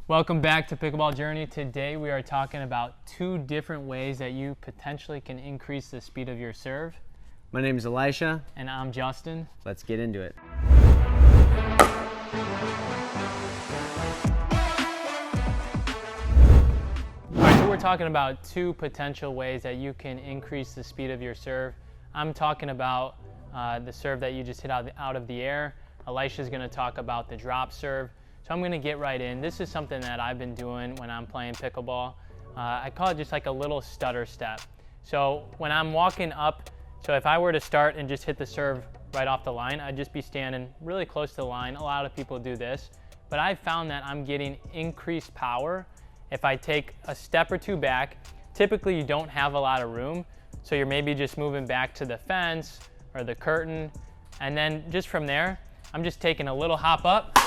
Welcome back to Pickleball Journey. Today we are talking about 2 different ways that you potentially can increase the speed of your serve. My name is Elisha. And I'm Justin. Let's get into it. Alright, so we're talking about 2 potential ways that you can increase the speed of your serve. I'm talking about the serve that you just hit out of the air. Elisha's going to talk about the drop serve. So I'm going to get right in. This is something that I've been doing when I'm playing pickleball. I call it just like a little stutter step. So when I'm walking up, so if I were to start and just hit the serve right off the line, I'd just be standing really close to the line. A lot of people do this, but I've found that I'm getting increased power if I take a step or 2 back. Typically you don't have a lot of room, so you're maybe just moving back to the fence or the curtain, and then just from there, I'm just taking a little hop up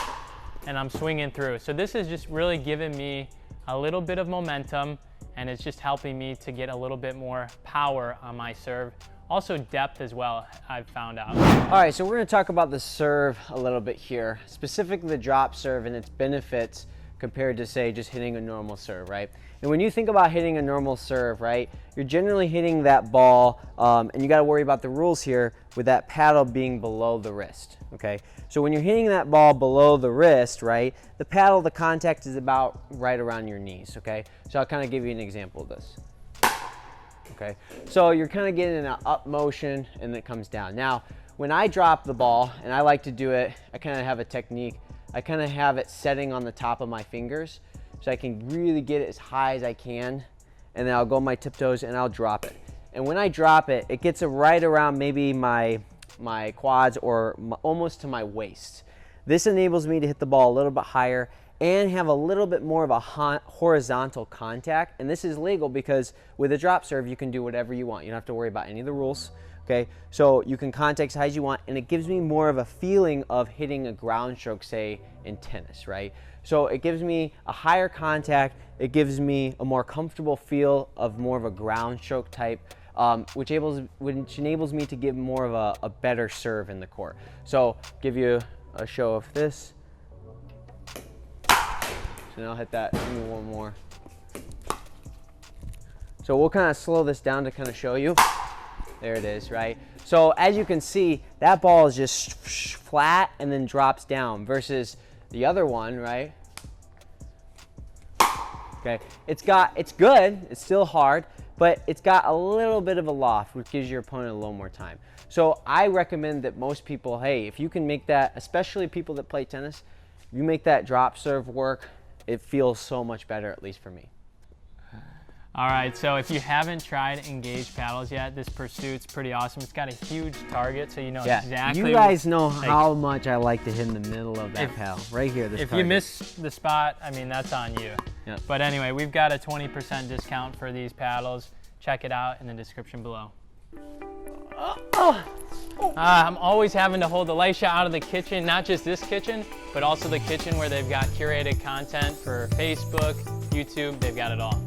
and I'm swinging through. So this is just really giving me a little bit of momentum, and it's just helping me to get a little bit more power on my serve. Also depth as well, I've found out. All right, so we're going to talk about the serve a little bit here, specifically the drop serve and its benefits compared to, say, just hitting a normal serve, right? And when you think about hitting a normal serve, right, you're generally hitting that ball, and you got to worry about the rules here with that paddle being below the wrist, okay? So when you're hitting that ball below the wrist, right, the paddle, the contact is about right around your knees, okay? So I'll kind of give you an example of this. Okay, so you're kind of getting an up motion and it comes down. Now, when I drop the ball, and I like to do it, I kind of have a technique. I kind of have it setting on the top of my fingers so I can really get it as high as I can, and then I'll go on my tiptoes and I'll drop it. And when I drop it, it gets it right around maybe my quads or almost to my waist. This enables me to hit the ball a little bit higher and have a little bit more of a horizontal contact. And this is legal because with a drop serve, you can do whatever you want. You don't have to worry about any of the rules, okay? So you can contact as high as you want, and it gives me more of a feeling of hitting a ground stroke, say, in tennis, right? So it gives me a higher contact, it gives me a more comfortable feel of more of a ground stroke type, which enables me to give more of a better serve in the court. So give you a show of this. And I'll hit that, give me one more. So we'll kind of slow this down to kind of show you. There it is, right? So as you can see, that ball is just flat and then drops down versus the other one, right? Okay, it's good, it's still hard, but it's got a little bit of a loft, which gives your opponent a little more time. So I recommend that most people, hey, if you can make that, especially people that play tennis, you make that drop serve work, it feels so much better, at least for me. All right, so if you haven't tried engaged paddles yet, this Pursuit's pretty awesome. It's got a huge target, so you know exactly. You guys know how much I like to hit in the middle of that paddle, right here. This if target. you miss the spot, I mean, that's on you. Yep. But anyway, we've got a 20% discount for these paddles. Check it out in the description below. I'm always having to hold Elisha out of the kitchen, not just this kitchen, but also the kitchen where they've got curated content for Facebook, YouTube, they've got it all.